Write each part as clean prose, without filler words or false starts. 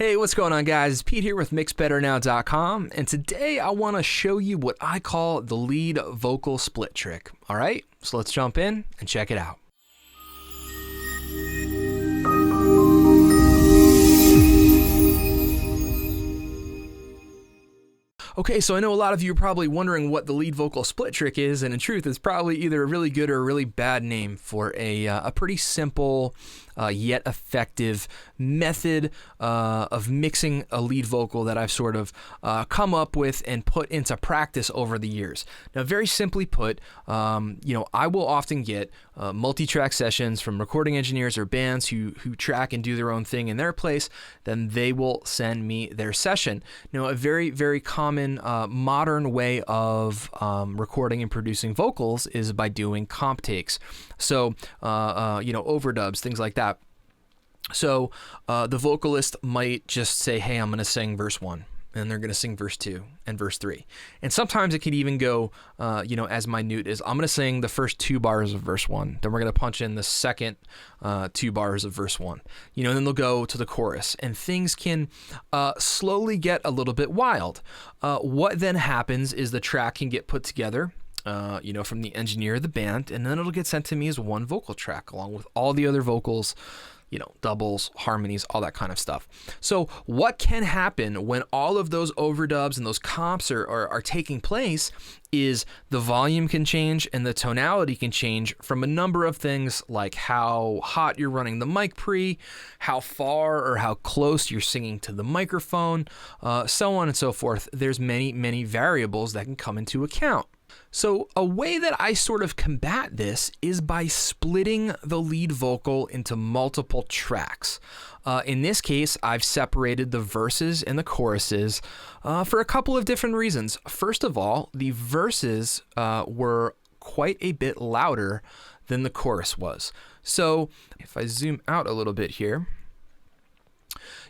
Hey, what's going on, guys? It's Pete here with MixBetterNow.com, and today I want to show you what I call the lead vocal split trick. All right, so let's jump in and check it out. Okay, so I know a lot of you are probably wondering what the lead vocal split trick is, and in truth, it's probably either a really good or a really bad name for a pretty simple yet effective method of mixing a lead vocal that I've sort of come up with and put into practice over the years. Now, very simply put, I will often get multi-track sessions from recording engineers or bands who track and do their own thing in their place. Then they will send me their session. Now, a very, very common modern way of recording and producing vocals is by doing comp takes. So, overdubs, things like that. So the vocalist might just say, hey, I'm going to sing verse 1, and they're going to sing verse 2 and verse 3. And sometimes it can even go, as minute as I'm going to sing the first 2 bars of verse 1. Then we're going to punch in the second 2 bars of verse 1. And then they'll go to the chorus. And things can slowly get a little bit wild. What then happens is the track can get put together, from the engineer of the band, and then it'll get sent to me as one vocal track along with all the other vocals, doubles, harmonies, all that kind of stuff. So what can happen when all of those overdubs and those comps are taking place is the volume can change and the tonality can change from a number of things like how hot you're running the mic pre, how far or how close you're singing to the microphone, so on and so forth. There's many, many variables that can come into account. So a way that I sort of combat this is by splitting the lead vocal into multiple tracks. In this case, I've separated the verses and the choruses for a couple of different reasons. First of all, the verses were quite a bit louder than the chorus was. So if I zoom out a little bit here,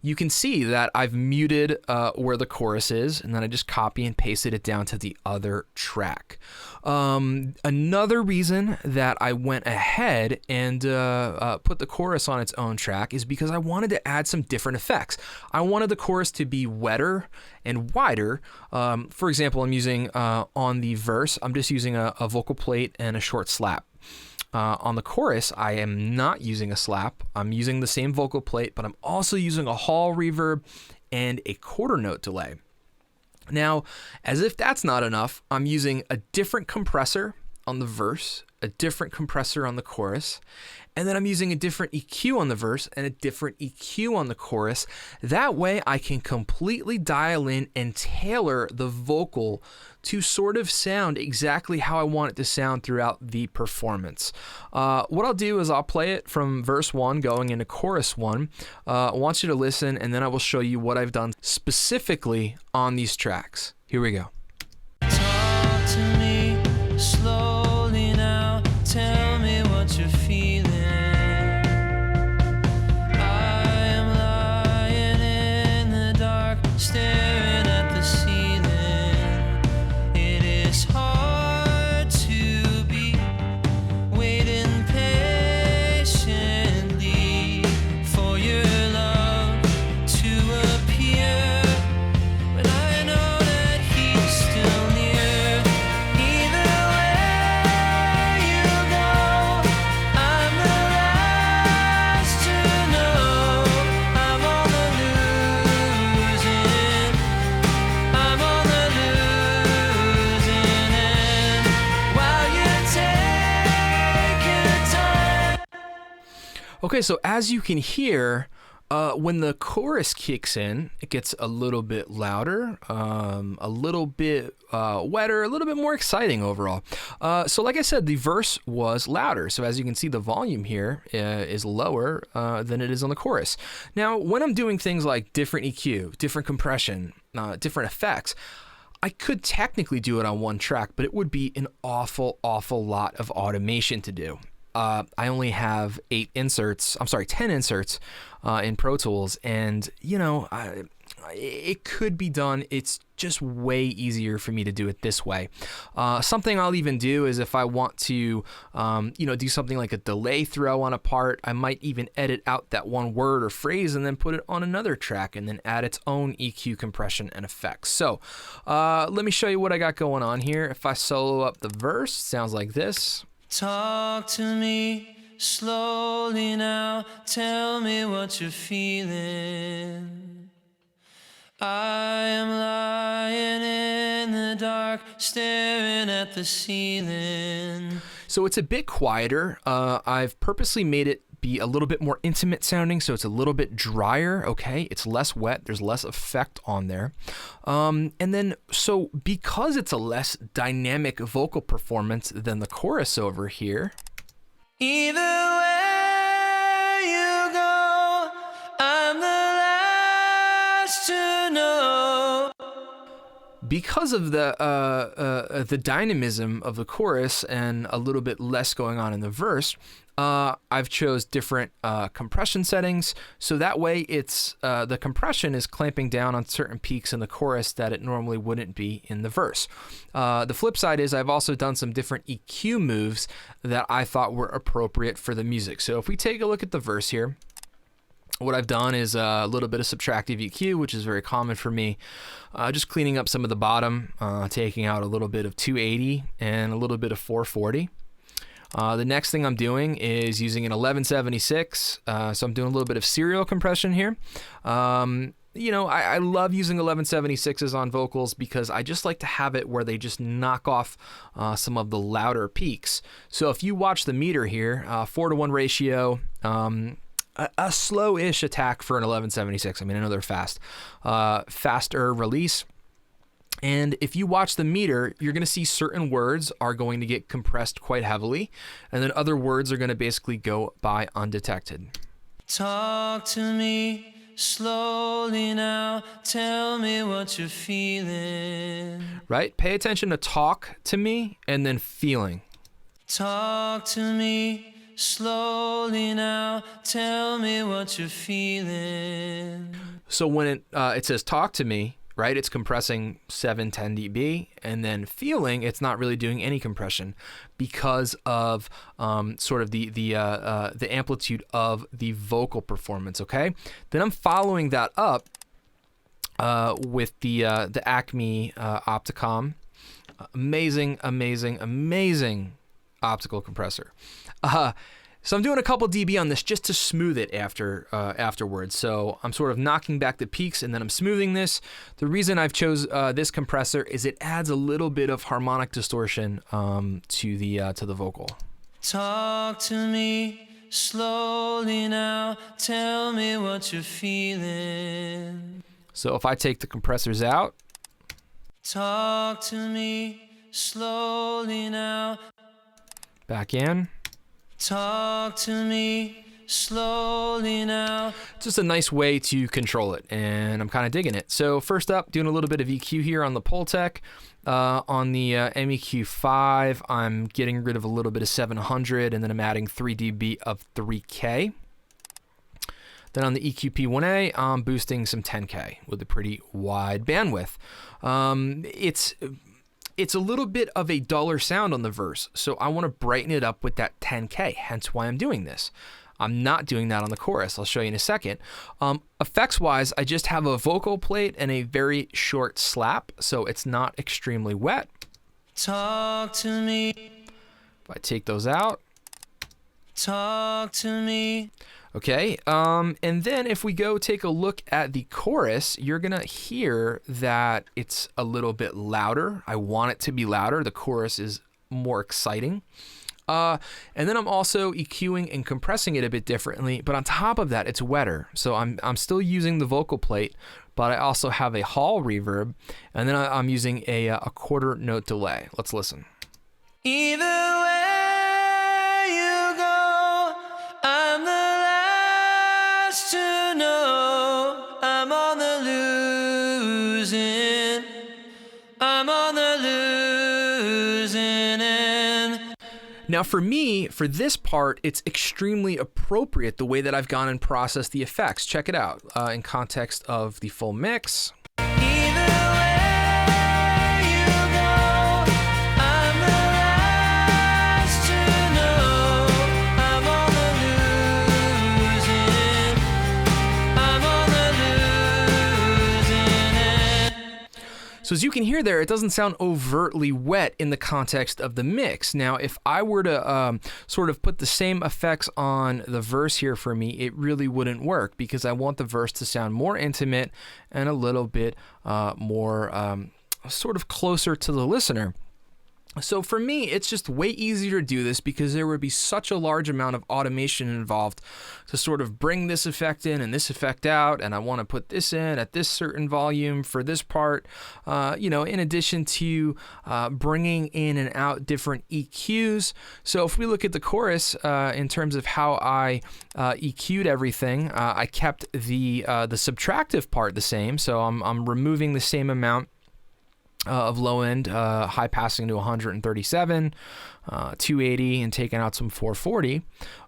you can see that I've muted where the chorus is, and then I just copy and pasted it down to the other track. Another reason that I went ahead and put the chorus on its own track is because I wanted to add some different effects. I wanted the chorus to be wetter and wider. For example, I'm using on the verse, I'm just using a vocal plate and a short slap. On the chorus, I am not using a slap. I'm using the same vocal plate, but I'm also using a hall reverb and a quarter note delay. Now, as if that's not enough, I'm using a different compressor on the verse, a different compressor on the chorus, and then I'm using a different EQ on the verse and a different EQ on the chorus. That way I can completely dial in and tailor the vocal to sort of sound exactly how I want it to sound throughout the performance. What I'll do is I'll play it from verse 1 going into chorus 1. I want you to listen, and then I will show you what I've done specifically on these tracks. Here we go. Talk to me slowly now, tell me what you're feeling. I am lying in the dark, staring at the ceiling. It is hard to be waiting patiently for your love to appear, but I know that he's still near. Either way you go, I'm the last to know. I'm on the losing, I'm on the losing end. While you take your time. Okay, so as you can hear, when the chorus kicks in, it gets a little bit louder, a little bit wetter, a little bit more exciting overall. So like I said, the verse was louder. So as you can see, the volume here is lower than it is on the chorus. Now, when I'm doing things like different EQ, different compression, different effects, I could technically do it on one track, but it would be an awful lot of automation to do. I only have 10 inserts in Pro Tools, and it could be done. It's just way easier for me to do it this way. Something I'll even do is if I want to, do something like a delay throw on a part, I might even edit out that one word or phrase and then put it on another track and then add its own EQ, compression, and effects. So let me show you what I got going on here. If I solo up the verse, it sounds like this. Talk to me slowly now, tell me what you're feeling. I am lying in the dark, staring at the ceiling. So it's a bit quieter. I've purposely made it be a little bit more intimate sounding, so it's a little bit drier, okay? It's less wet, there's less effect on there. And then, so because it's a less dynamic vocal performance than the chorus over here. Either way you go, I'm the last to know. Because of the dynamism of the chorus and a little bit less going on in the verse, I've chose different compression settings, so that way it's the compression is clamping down on certain peaks in the chorus that it normally wouldn't be in the verse. The flip side is I've also done some different EQ moves that I thought were appropriate for the music. So if we take a look at the verse here, what I've done is a little bit of subtractive EQ, which is very common for me. Just cleaning up some of the bottom, taking out a little bit of 280 and a little bit of 440. The next thing I'm doing is using an 1176, so I'm doing a little bit of serial compression here. I love using 1176s on vocals because I just like to have it where they just knock off some of the louder peaks. So if you watch the meter here, 4-to-1 ratio, a slow-ish attack for an 1176. I mean, I know they're fast. Faster release. And if you watch the meter, you're going to see certain words are going to get compressed quite heavily, and then other words are going to basically go by undetected. Talk to me slowly now, tell me what you're feeling. Right? Pay attention to talk to me and then feeling. Talk to me slowly now, tell me what you're feeling. So when it says talk to me, right, it's compressing 7-10 dB, and then feeling, it's not really doing any compression because of sort of the amplitude of the vocal performance. Okay, then I'm following that up with the Acme Opticom, amazing optical compressor. So I'm doing a couple dB on this just to smooth it afterwards. So I'm sort of knocking back the peaks and then I'm smoothing this. The reason I've chose this compressor is it adds a little bit of harmonic distortion to the vocal. Talk to me slowly now, tell me what you're feeling. So if I take the compressors out, talk to me slowly now, back in. Talk to me slowly now. Just a nice way to control it, and I'm kind of digging it. So first up, doing a little bit of EQ here on the Pultec. On the MEQ5, I'm getting rid of a little bit of 700, and then I'm adding 3 dB of 3K. Then on the EQP1A, I'm boosting some 10K with a pretty wide bandwidth. It's a little bit of a duller sound on the verse, so I want to brighten it up with that 10K, hence why I'm doing this. I'm not doing that on the chorus. I'll show you in a second. Effects-wise, I just have a vocal plate and a very short slap, so it's not extremely wet. Talk to me. If I take those out. Talk to me. Okay, and then if we go take a look at the chorus, you're gonna hear that it's a little bit louder. I want it to be louder. The chorus is more exciting. And then I'm also EQing and compressing it a bit differently, but on top of that, it's wetter. So I'm still using the vocal plate, but I also have a hall reverb, and then I'm using a quarter note delay. Let's listen. Either way you go, I'm the last to know. I'm on the losing. I'm on the losing end. Now for me, for this part, it's extremely appropriate the way that I've gone and processed the effects. Check it out in context of the full mix. Either way you go, I'm the last to know. I'm on the losing end. I'm on the losing end. So as you can hear there, it doesn't sound overtly wet in the context of the mix. Now, if I were to sort of put the same effects on the verse here for me, it really wouldn't work because I want the verse to sound more intimate and a little bit more sort of closer to the listener. So for me, it's just way easier to do this because there would be such a large amount of automation involved to sort of bring this effect in and this effect out, and I want to put this in at this certain volume for this part, in addition to bringing in and out different EQs. So if we look at the chorus in terms of how I EQ'd everything, I kept the subtractive part the same, so I'm removing the same amount of low end, high passing to 137, 280, and taking out some 440.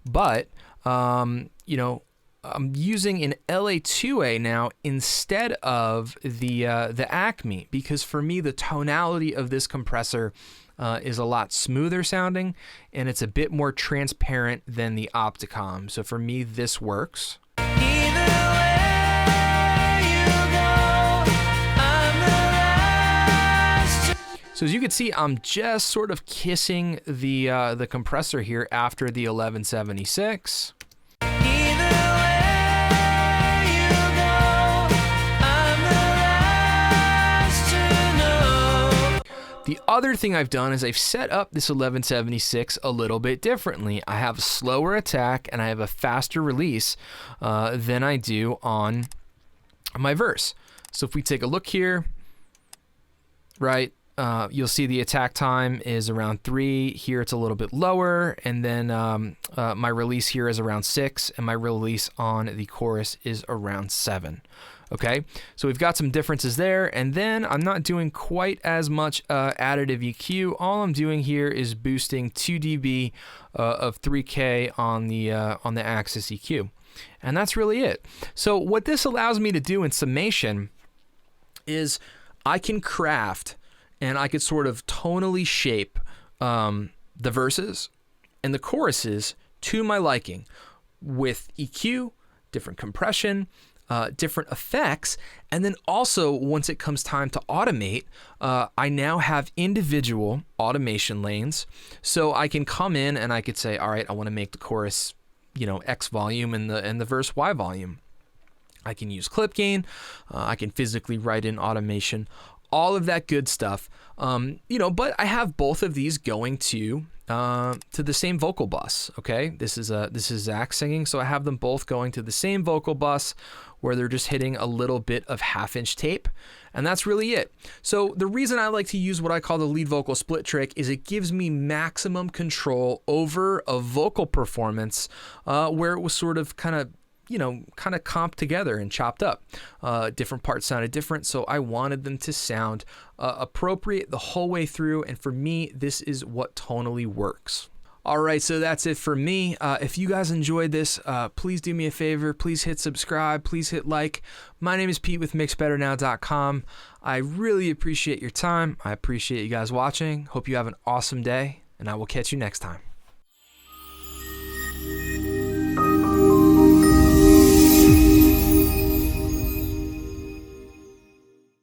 But, I'm using an LA2A now instead of the Acme, because for me, the tonality of this compressor is a lot smoother sounding, and it's a bit more transparent than the Opticom. So for me, this works. So as you can see, I'm just sort of kissing the compressor here after the 1176. The other thing I've done is I've set up this 1176 a little bit differently. I have a slower attack and I have a faster release than I do on my verse. So if we take a look here, right? You'll see the attack time is around 3. Here it's a little bit lower, and then my release here is around 6, and my release on the chorus is around 7. Okay, so we've got some differences there, and then I'm not doing quite as much additive EQ. All I'm doing here is boosting 2 dB of 3K on the Axis EQ, and that's really it. So what this allows me to do in summation is I can craft and I could sort of tonally shape the verses and the choruses to my liking with EQ, different compression, different effects, and then also once it comes time to automate, I now have individual automation lanes, so I can come in and I could say, all right, I want to make the chorus, X volume and the verse Y volume. I can use clip gain, I can physically write in automation, all of that good stuff, but I have both of these going to the same vocal bus. Okay, this is Zach singing, so I have them both going to the same vocal bus, where they're just hitting a little bit of half-inch tape, and that's really it. So the reason I like to use what I call the lead vocal split trick is it gives me maximum control over a vocal performance, where it was sort of kind of comped together and chopped up. Different parts sounded different, so I wanted them to sound appropriate the whole way through, and for me, this is what tonally works. All right, so that's it for me. If you guys enjoyed this, please do me a favor. Please hit subscribe. Please hit like. My name is Pete with MixBetterNow.com. I really appreciate your time. I appreciate you guys watching. Hope you have an awesome day, and I will catch you next time.